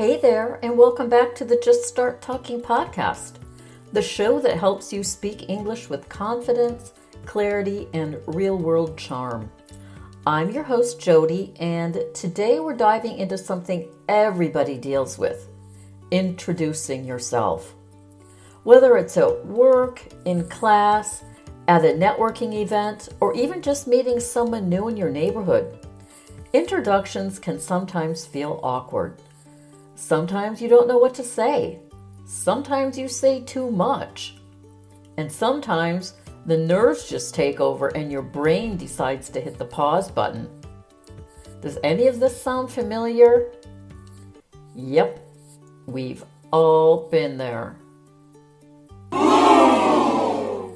Hey there, and welcome back to the Just Start Talking podcast, the show that helps you speak English with confidence, clarity, and real-world charm. I'm your host, Jody, and today we're diving into something everybody deals with, introducing yourself. Whether it's at work, in class, at a networking event, or even just meeting someone new in your neighborhood, introductions can sometimes feel awkward. Sometimes you don't know what to say. Sometimes you say too much. And sometimes the nerves just take over and your brain decides to hit the pause button. Does any of this sound familiar? Yep, we've all been there. But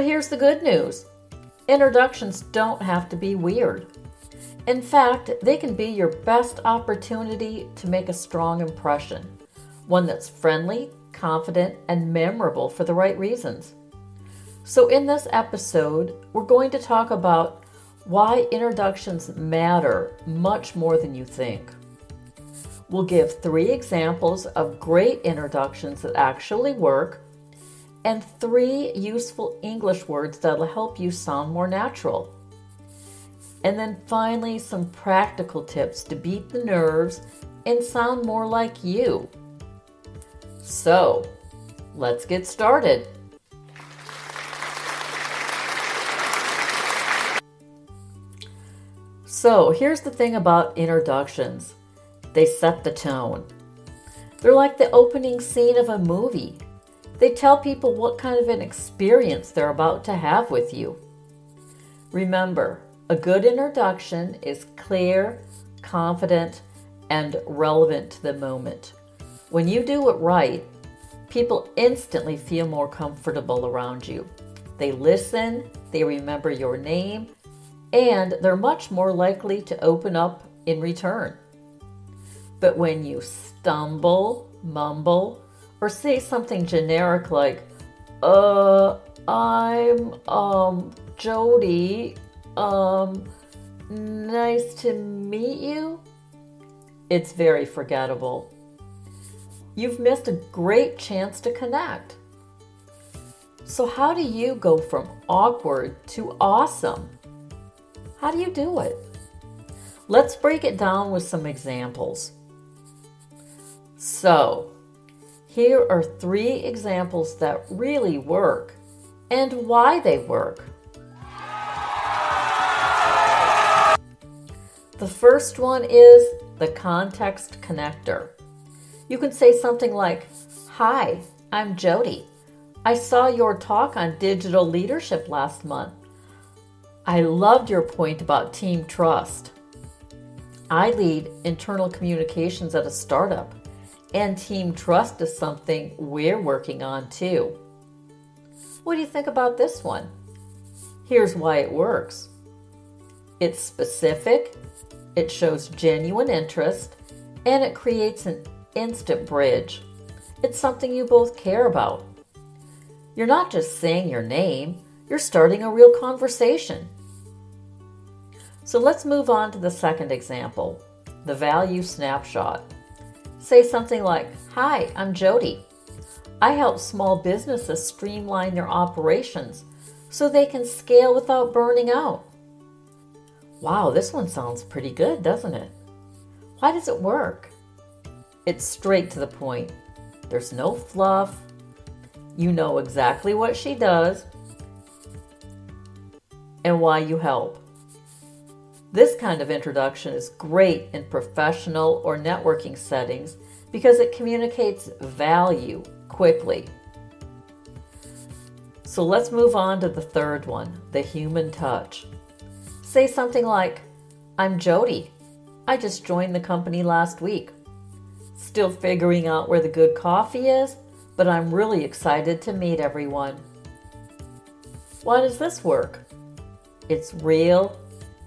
here's the good news. Introductions don't have to be weird. In fact, they can be your best opportunity to make a strong impression, one that's friendly, confident, and memorable for the right reasons. So in this episode, we're going to talk about why introductions matter much more than you think. We'll give 3 examples of great introductions that actually work, and 3 useful English words that'll help you sound more natural. And then finally, some practical tips to beat the nerves and sound more like you. So, let's get started. So, here's the thing about introductions. They set the tone. They're like the opening scene of a movie. They tell people what kind of an experience they're about to have with you. Remember, a good introduction is clear, confident, and relevant to the moment. When you do it right, people instantly feel more comfortable around you. They listen, they remember your name, and they're much more likely to open up in return. But when you stumble, mumble, or say something generic like, I'm Jody, nice to meet you, it's very forgettable. You've missed a great chance to connect. So how do you go from awkward to awesome? How do you do it? Let's break it down with some examples. So, here are 3 examples that really work and why they work. The first one is the context connector. You can say something like, "Hi, I'm Jody. I saw your talk on digital leadership last month. I loved your point about team trust. I lead internal communications at a startup, and team trust is something we're working on too." What do you think about this one? Here's why it works. It's specific, it shows genuine interest, and it creates an instant bridge. It's something you both care about. You're not just saying your name, you're starting a real conversation. So let's move on to the second example, the value snapshot. Say something like, "Hi, I'm Jody. I help small businesses streamline their operations so they can scale without burning out." Wow, this one sounds pretty good, doesn't it? Why does it work? It's straight to the point. There's no fluff. You know exactly what she does and why you help. This kind of introduction is great in professional or networking settings because it communicates value quickly. So let's move on to the third one, the human touch. Say something like, "I'm Jody. I just joined the company last week. Still figuring out where the good coffee is, but I'm really excited to meet everyone." Why does this work? It's real,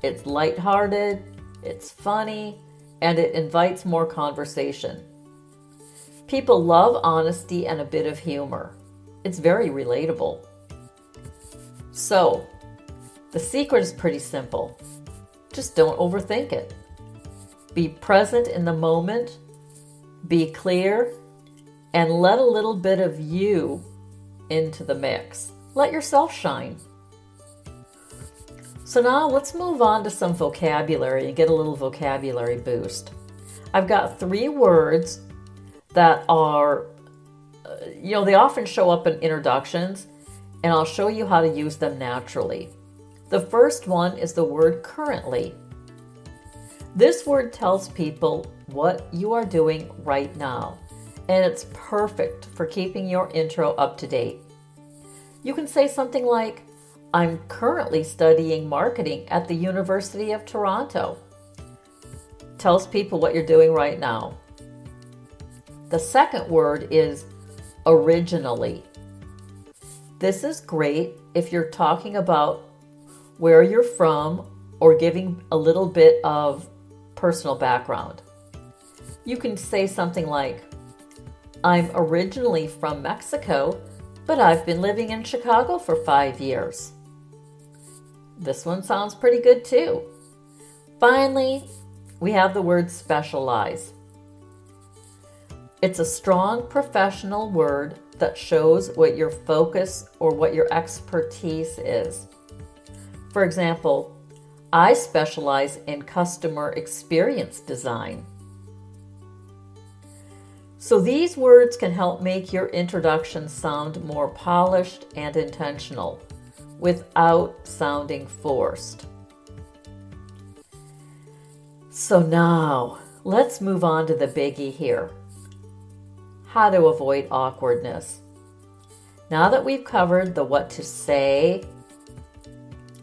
it's lighthearted, it's funny, and it invites more conversation. People love honesty and a bit of humor. It's very relatable. So, the secret is pretty simple. Just don't overthink it. Be present in the moment, Be clear and let a little bit of you into the mix. Let yourself shine. So now let's move on to some vocabulary and get a little vocabulary boost. I've got 3 words that are, they often show up in introductions, and I'll show you how to use them naturally. The first one is the word currently. This word tells people what you are doing right now, and it's perfect for keeping your intro up to date. You can say something like, I'm currently studying marketing at the University of Toronto. Tells people what you're doing right now. The second word is originally. This is great if you're talking about where you're from or giving a little bit of personal background. You can say something like, I'm originally from Mexico, but I've been living in Chicago for 5 years. This one sounds pretty good too. Finally, we have the word specialize. It's a strong professional word that shows what your focus or what your expertise is. For example, I specialize in customer experience design. So these words can help make your introduction sound more polished and intentional without sounding forced. So now, let's move on to the biggie here. How to avoid awkwardness. Now that we've covered the what to say,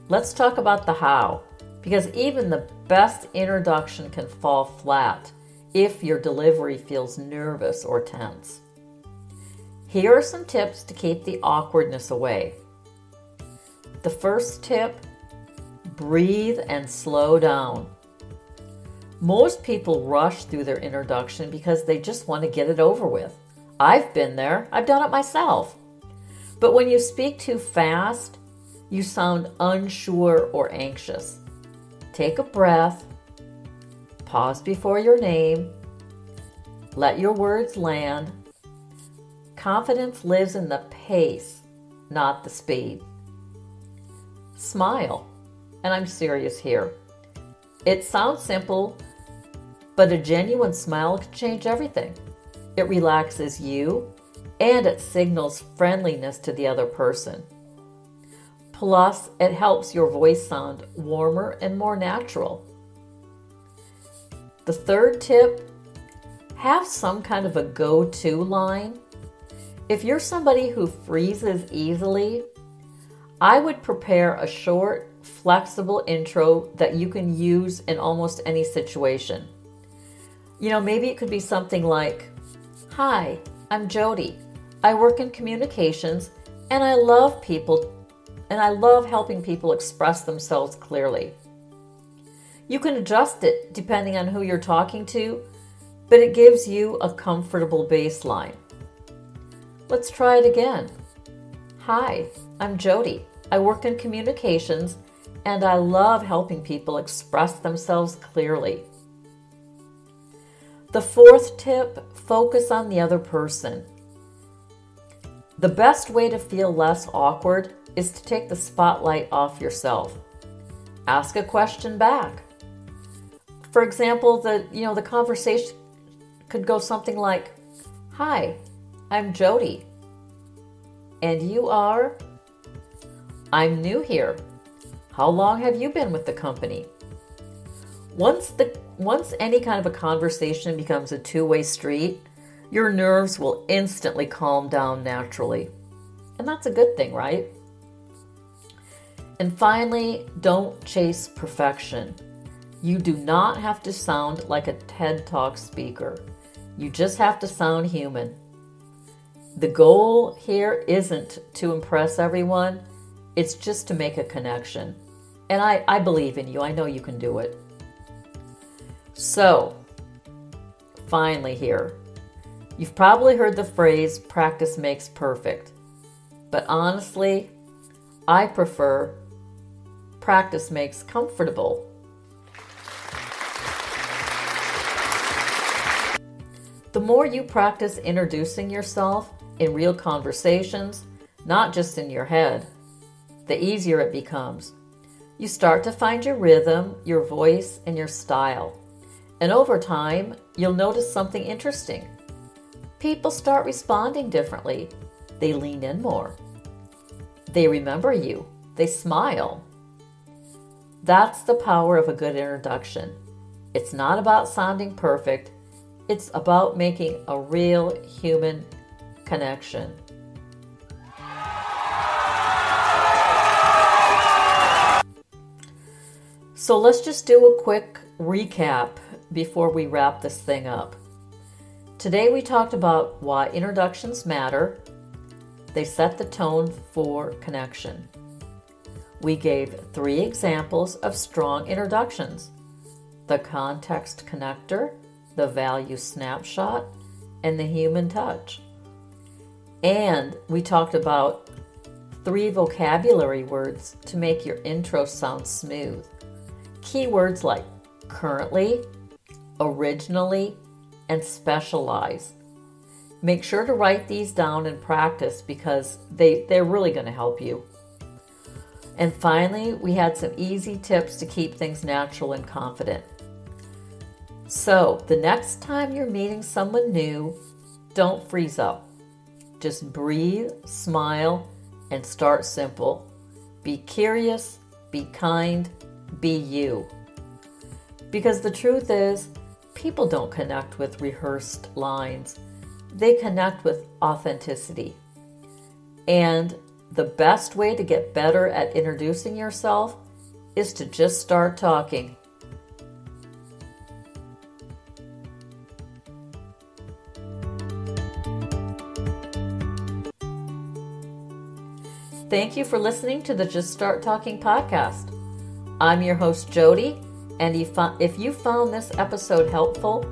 let's talk about the how, because even the best introduction can fall flat if your delivery feels nervous or tense. Here are some tips to keep the awkwardness away. The first tip, breathe and slow down. Most people rush through their introduction because they just want to get it over with. I've been there. I've done it myself. But when you speak too fast, you sound unsure or anxious. Take a breath. Pause before your name. Let your words land. Confidence lives in the pace, not the speed. Smile. And I'm serious here. It sounds simple, but a genuine smile can change everything. It relaxes you, and it signals friendliness to the other person. Plus, it helps your voice sound warmer and more natural. The third tip, have some kind of a go-to line. If you're somebody who freezes easily, I would prepare a short, flexible intro that you can use in almost any situation. Maybe it could be something like, Hi, I'm Jody. I work in communications and I love helping people express themselves clearly. You can adjust it depending on who you're talking to, but it gives you a comfortable baseline. Let's try it again. Hi, I'm Jody. I work in communications and I love helping people express themselves clearly. The fourth tip, focus on the other person. The best way to feel less awkward is to take the spotlight off yourself. Ask a question back. For example, the conversation could go something like, Hi, I'm Jody. And you are? I'm new here. How long have you been with the company? Once any kind of a conversation becomes a two-way street, your nerves will instantly calm down naturally. And that's a good thing, right? And finally, don't chase perfection. You do not have to sound like a TED Talk speaker. You just have to sound human. The goal here isn't to impress everyone. It's just to make a connection. And I believe in you. I know you can do it. So, finally here, you've probably heard the phrase, practice makes perfect. But honestly, I prefer practice makes comfortable. The more you practice introducing yourself in real conversations, not just in your head, the easier it becomes. You start to find your rhythm, your voice, and your style. And over time, you'll notice something interesting. People start responding differently. They lean in more. They remember you. They smile. That's the power of a good introduction. It's not about sounding perfect. It's about making a real human connection. So let's just do a quick recap before we wrap this thing up. Today we talked about why introductions matter. They set the tone for connection. We gave 3 examples of strong introductions: the context connector, the value snapshot, and the human touch. And we talked about 3 vocabulary words to make your intro sound smooth. Keywords like currently, originally, and specialize. Make sure to write these down and practice because they're really going to help you. And finally, we had some easy tips to keep things natural and confident. So, the next time you're meeting someone new, don't freeze up. Just breathe, smile, and start simple. Be curious, be kind, be you. Because the truth is, people don't connect with rehearsed lines. They connect with authenticity. And the best way to get better at introducing yourself is to just start talking. Thank you for listening to the Just Start Talking podcast. I'm your host, Jody, and if you found this episode helpful,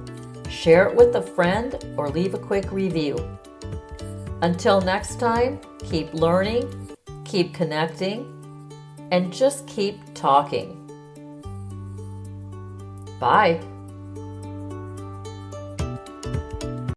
share it with a friend or leave a quick review. Until next time, keep learning, keep connecting, and just keep talking. Bye.